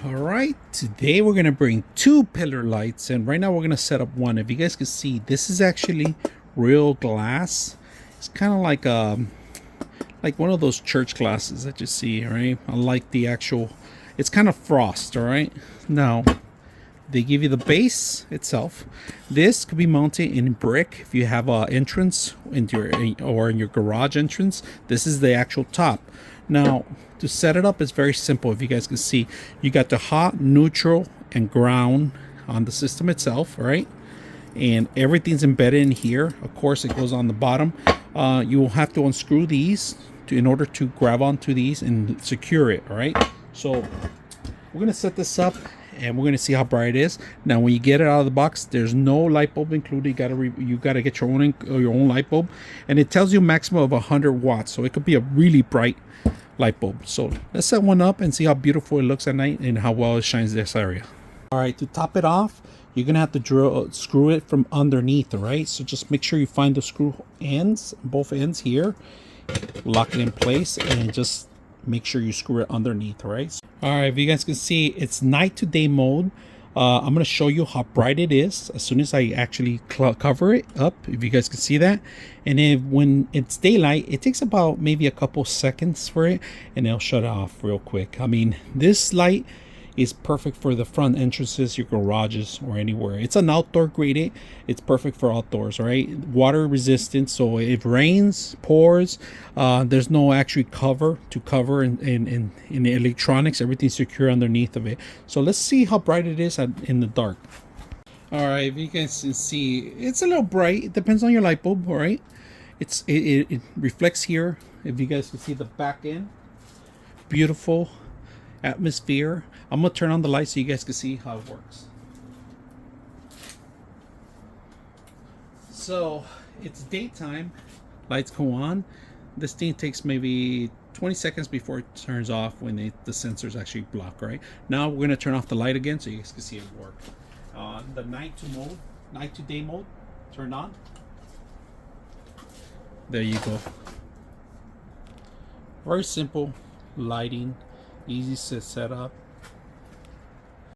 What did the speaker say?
All right, today we're gonna bring two pillar lights, and right now we're gonna set up one. If you guys can see, this is actually real glass. It's kind of like one of those church glasses that you see, right? Unlike the actual, it's kind of frost. All right, now they give you the base itself. This could be mounted in brick if you have an entrance into in your garage entrance. This is the actual top. Now to set it up is very simple. If you guys can see, you got the hot, neutral, and ground on the system itself, right? And everything's embedded in here. Of course, it goes on the bottom. You will have to unscrew these in order to grab onto these and secure it. All right. So we're gonna set this up, and we're gonna see how bright it is. Now, when you get it out of the box, there's no light bulb included. You gotta get your own light bulb, and it tells you a maximum of 100 watts. So it could be a really bright light bulb. So let's set one up and see how beautiful it looks at night and how well it shines this area. All right, to top it off, you're gonna have to screw it from underneath. All right, so just make sure you find the screw ends, both ends here, lock it in place, and just make sure you screw it underneath. All right. All right, if you guys can see, it's night to day mode. I'm going to show you how bright it is as soon as I actually cover it up, if you guys can see that. And when it's daylight, it takes about maybe a couple seconds for it, and it'll shut off real quick. I mean, this light is perfect for the front entrances, your garages, or anywhere. It's an outdoor grade. It's perfect for outdoors, right? Water resistant, so if it rains, pours, there's no actually cover to cover in the electronics. Everything's secure underneath of it. So let's see how bright it is in the dark. All right, if you guys can see, it's a little bright. It depends on your light bulb. All right, it reflects here. If you guys can see the back end, beautiful atmosphere. I'm gonna turn on the light so you guys can see how it works. So it's daytime, lights go on. This thing takes maybe 20 seconds before it turns off when the sensors actually block. Right now we're gonna turn off the light again so you guys can see it work. The night to day mode turned on. There you go. Very simple lighting, easy to set up.